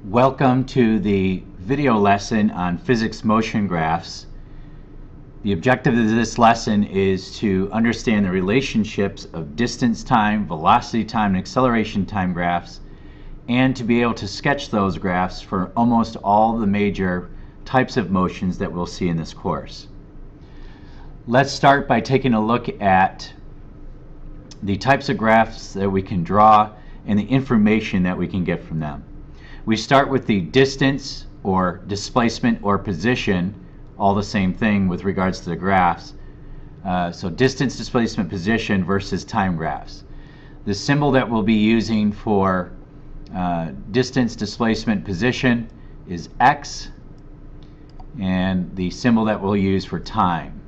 Welcome to the video lesson on physics motion graphs. The objective of this lesson is to understand the relationships of distance time, velocity time, and acceleration time graphs, and to be able to sketch those graphs for almost all the major types of motions that we'll see in this course. Let's start by taking a look at the types of graphs that we can draw and the information that we can get from them. We start with the distance or displacement or position, all the same thing with regards to the graphs. So distance, displacement, position versus time graphs. The symbol that we'll be using for distance, displacement, position is x, and the symbol that we'll use for time.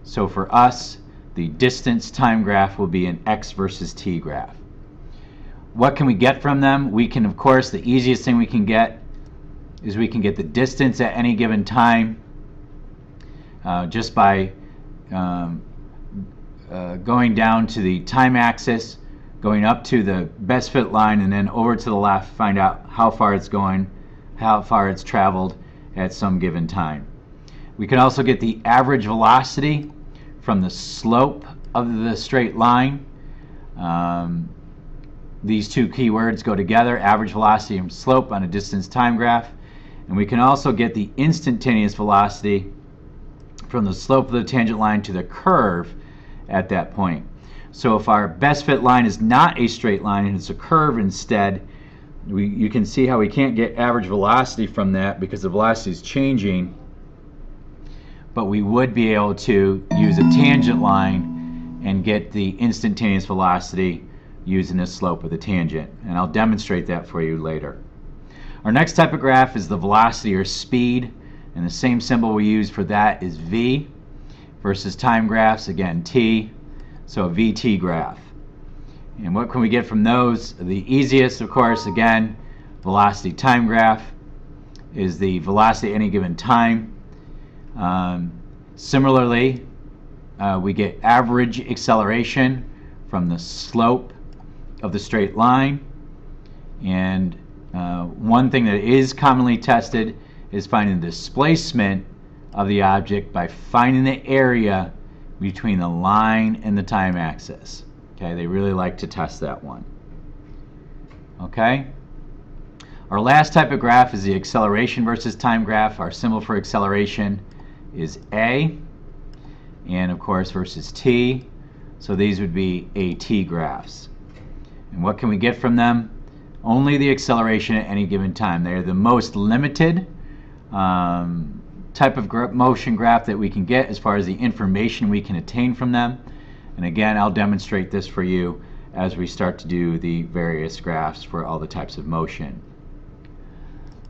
So for us, the distance time graph will be an x versus t graph. What can we get from them? We can, of course, the easiest thing we can get is we can get the distance at any given time just by going down to the time axis, going up to the best fit line, and then over to the left, find out how far it's going, how far it's traveled at some given time. We can also get the average velocity from the slope of the straight line. These two keywords go together, average velocity and slope on a distance time graph. And we can also get the instantaneous velocity from the slope of the tangent line to the curve at that point. So if our best fit line is not a straight line and it's a curve instead, you can see how we can't get average velocity from that because the velocity is changing. But we would be able to use a tangent line and get the instantaneous velocity using the slope of the tangent, and I'll demonstrate that for you later. Our next type of graph is the velocity or speed, and the same symbol we use for that is v versus time graphs, again t, so a vt graph. And what can we get from those? The easiest, of course, again, velocity time graph is the velocity at any given time. Similarly, we get average acceleration from the slope of the straight line, and one thing that is commonly tested is finding the displacement of the object by finding the area between the line and the time axis. Okay, they really like to test that one. Okay, our last type of graph is the acceleration versus time graph. Our symbol for acceleration is a, and of course versus t, so these would be AT graphs. And what can we get from them? Only the acceleration at any given time. They're the most limited type of motion graph that we can get as far as the information we can attain from them. And again, I'll demonstrate this for you as we start to do the various graphs for all the types of motion.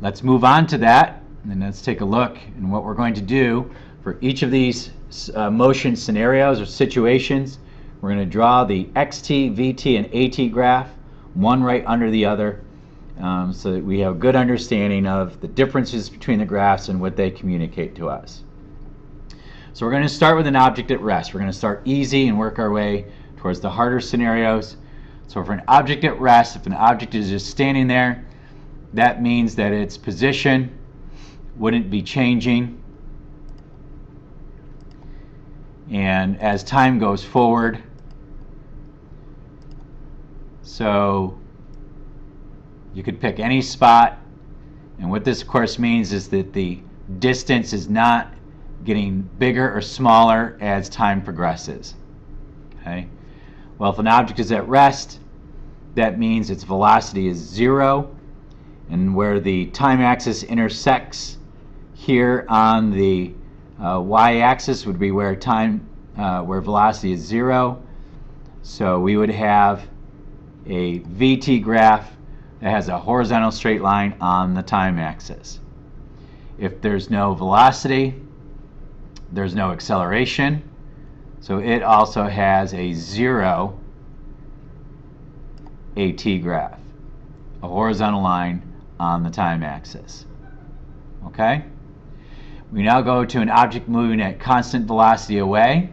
Let's move on to that, and let's take a look at what we're going to do for each of these motion scenarios or situations. We're going to draw the xt, vt, and at graph, one right under the other, so that we have a good understanding of the differences between the graphs and what they communicate to us. So we're going to start with an object at rest. We're going to start easy and work our way towards the harder scenarios. So for an object at rest, if an object is just standing there, that means that its position wouldn't be changing. And as time goes forward, so you could pick any spot, and what this of course means is that the distance is not getting bigger or smaller as time progresses. Okay? Well, if an object is at rest, that means its velocity is 0, and where the time axis intersects here on the y-axis would be where velocity is 0. So we would have a VT graph that has a horizontal straight line on the time axis. If there's no velocity, there's no acceleration, so it also has a 0 AT graph, a horizontal line on the time axis. Okay? We now go to an object moving at constant velocity away.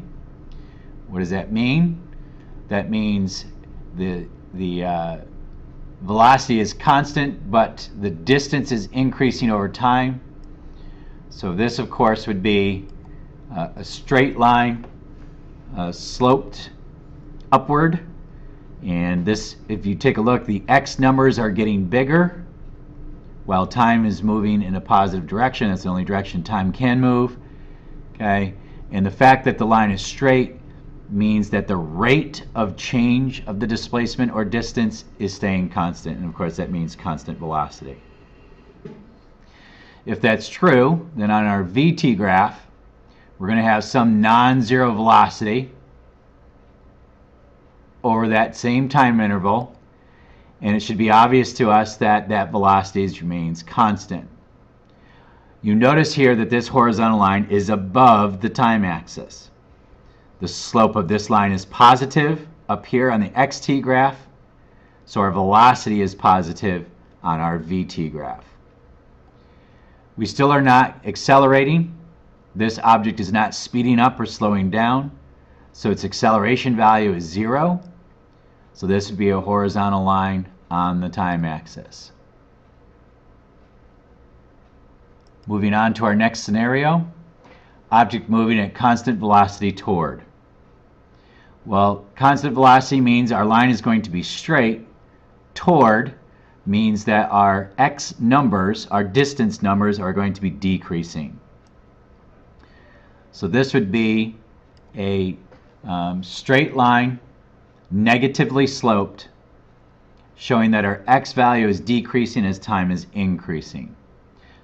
What does that mean? That means the velocity is constant, but the distance is increasing over time. So this, of course, would be a straight line sloped upward. And this, if you take a look, the x numbers are getting bigger while time is moving in a positive direction. That's the only direction time can move. Okay, and the fact that the line is straight means that the rate of change of the displacement or distance is staying constant, and of course that means constant velocity. If that's true, then on our VT graph, we're going to have some non-zero velocity over that same time interval, and it should be obvious to us that that velocity remains constant. You notice here that this horizontal line is above the time axis. The slope of this line is positive up here on the xt graph, so our velocity is positive on our vt graph. We still are not accelerating. This object is not speeding up or slowing down, so its acceleration value is 0. So this would be a horizontal line on the time axis. Moving on to our next scenario, object moving at constant velocity toward. Well, constant velocity means our line is going to be straight. Toward means that our x numbers, our distance numbers, are going to be decreasing. So this would be a straight line, negatively sloped, showing that our x value is decreasing as time is increasing.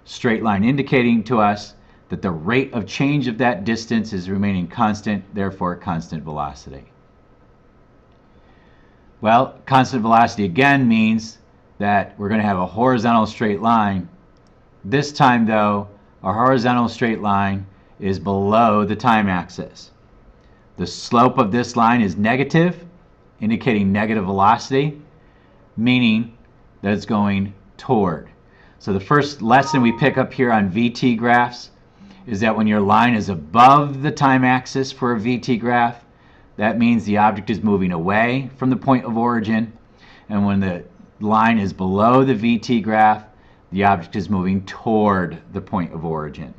Straight line indicating to us that the rate of change of that distance is remaining constant, therefore constant velocity. Well, constant velocity again means that we're going to have a horizontal straight line. This time, though, our horizontal straight line is below the time axis. The slope of this line is negative, indicating negative velocity, meaning that it's going toward. So the first lesson we pick up here on VT graphs is that when your line is above the time axis for a VT graph, that means the object is moving away from the point of origin. And when the line is below the VT graph, the object is moving toward the point of origin.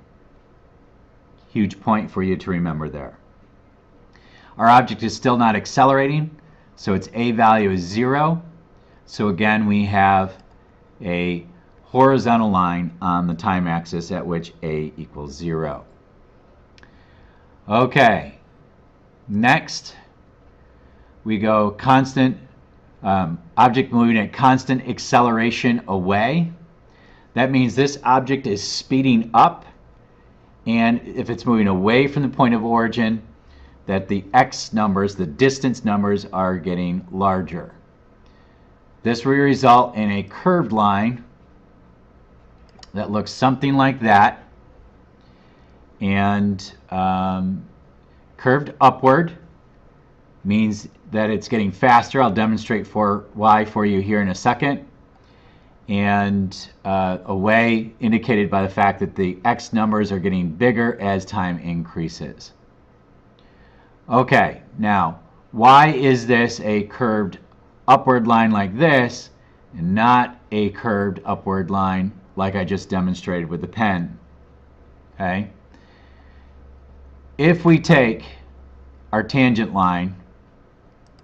Huge point for you to remember there. Our object is still not accelerating, so its a value is 0. So again, we have a horizontal line on the time axis at which a equals 0. Okay, next we go constant object moving at constant acceleration away. That means this object is speeding up, and if it's moving away from the point of origin, that the x numbers, the distance numbers, are getting larger. This will result in a curved line that looks something like that, and curved upward means that it's getting faster. I'll demonstrate why for you here in a second. And away indicated by the fact that the x numbers are getting bigger as time increases. Okay, now why is this a curved upward line like this and not a curved upward line like I just demonstrated with the pen? Okay, if we take our tangent line,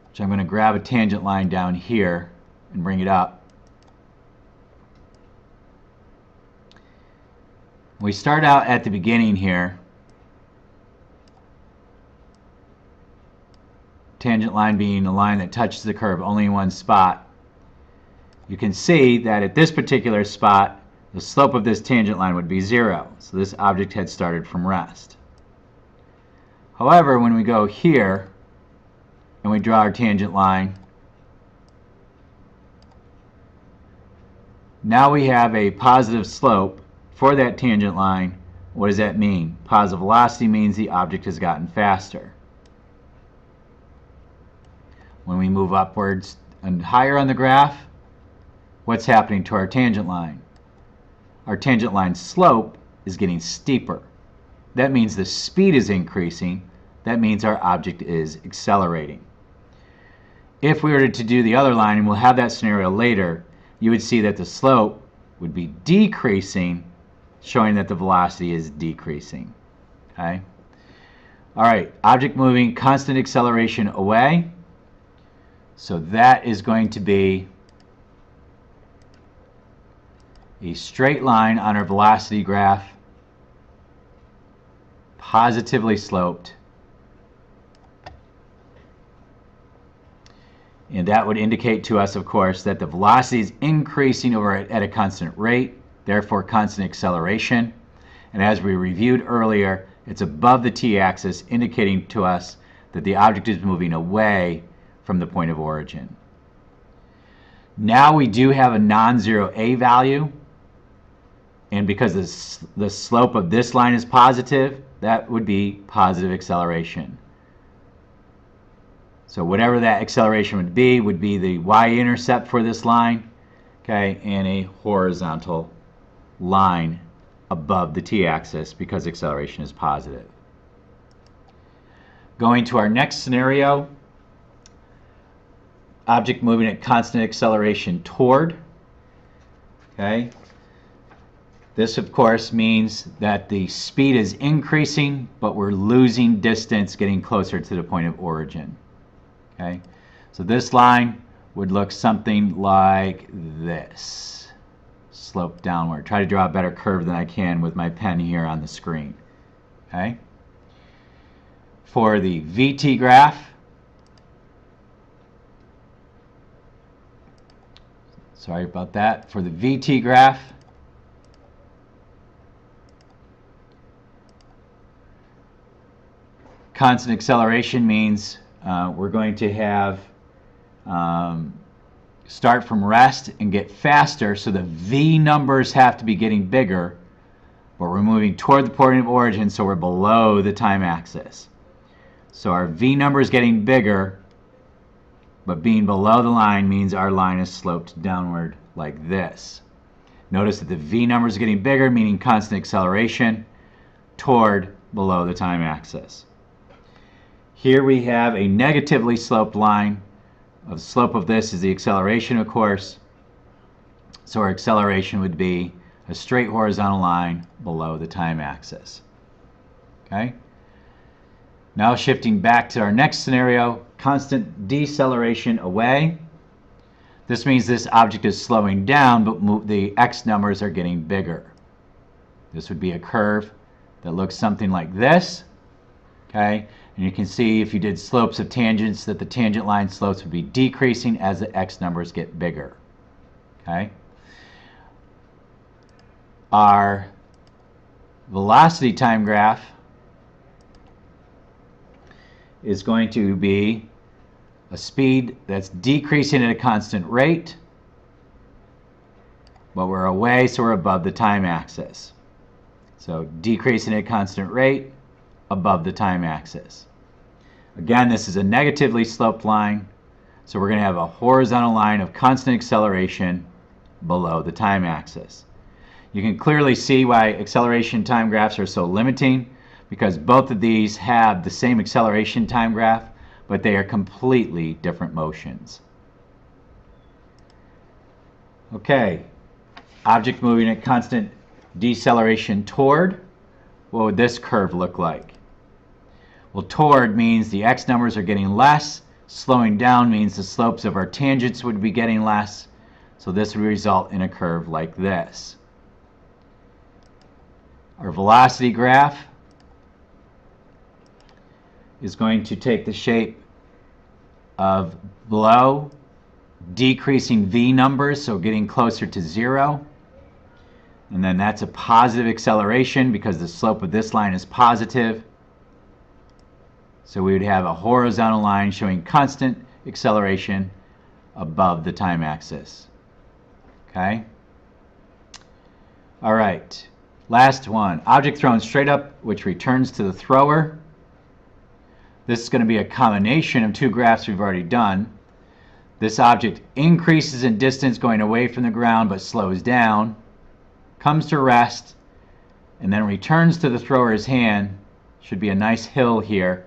which I'm going to grab a tangent line down here and bring it up. We start out at the beginning here. Tangent line being a line that touches the curve only in one spot. You can see that at this particular spot, the slope of this tangent line would be 0. So this object had started from rest. However, when we go here and we draw our tangent line, now we have a positive slope for that tangent line. What does that mean? Positive velocity means the object has gotten faster. When we move upwards and higher on the graph, what's happening to our tangent line? Our tangent line slope is getting steeper. That means the speed is increasing. That means our object is accelerating. If we were to do the other line, and we'll have that scenario later, you would see that the slope would be decreasing, showing that the velocity is decreasing. Okay? All right, object moving, constant acceleration away. So that is going to be a straight line on our velocity graph, positively sloped. And that would indicate to us, of course, that the velocity is increasing over at a constant rate, therefore constant acceleration. And as we reviewed earlier, it's above the t-axis, indicating to us that the object is moving away from the point of origin. Now we do have a non-zero a value, and because the slope of this line is positive, that would be positive acceleration. So whatever that acceleration would be the y-intercept for this line, okay, and a horizontal line above the t-axis because acceleration is positive. Going to our next scenario, object moving at constant acceleration toward. Okay. This, of course, means that the speed is increasing, but we're losing distance getting closer to the point of origin. Okay. So this line would look something like this. Slope downward. Try to draw a better curve than I can with my pen here on the screen. Okay. For the VT graph, sorry about that. For the VT graph, constant acceleration means we're going to have start from rest and get faster, so the V numbers have to be getting bigger, but we're moving toward the point of origin, so we're below the time axis. So our V number is getting bigger, but being below the line means our line is sloped downward like this. Notice that the V number is getting bigger, meaning constant acceleration toward below the time axis. Here we have a negatively sloped line. The slope of this is the acceleration, of course. So our acceleration would be a straight horizontal line below the time axis. Okay? Now shifting back to our next scenario, constant deceleration away. This means this object is slowing down, but the x numbers are getting bigger. This would be a curve that looks something like this. Okay? And you can see if you did slopes of tangents that the tangent line slopes would be decreasing as the x numbers get bigger. Okay? Our velocity time graph is going to be a speed that's decreasing at a constant rate, but we're away, so we're above the time axis. So decreasing at a constant rate, above the time axis. Again, this is a negatively sloped line, so we're going to have a horizontal line of constant acceleration below the time axis. You can clearly see why acceleration time graphs are so limiting, because both of these have the same acceleration time graph, but they are completely different motions. Okay, object moving at constant deceleration toward. What would this curve look like? Well, toward means the x numbers are getting less. Slowing down means the slopes of our tangents would be getting less. So this would result in a curve like this. Our velocity graph is going to take the shape of below, decreasing V numbers, so getting closer to 0. And then that's a positive acceleration because the slope of this line is positive. So we would have a horizontal line showing constant acceleration above the time axis. Okay? All right. Last one. Object thrown straight up, which returns to the thrower. This is going to be a combination of two graphs we've already done. This object increases in distance going away from the ground but slows down, comes to rest, and then returns to the thrower's hand. Should be a nice hill here,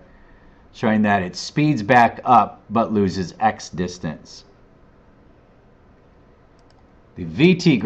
showing that it speeds back up but loses x distance. The VT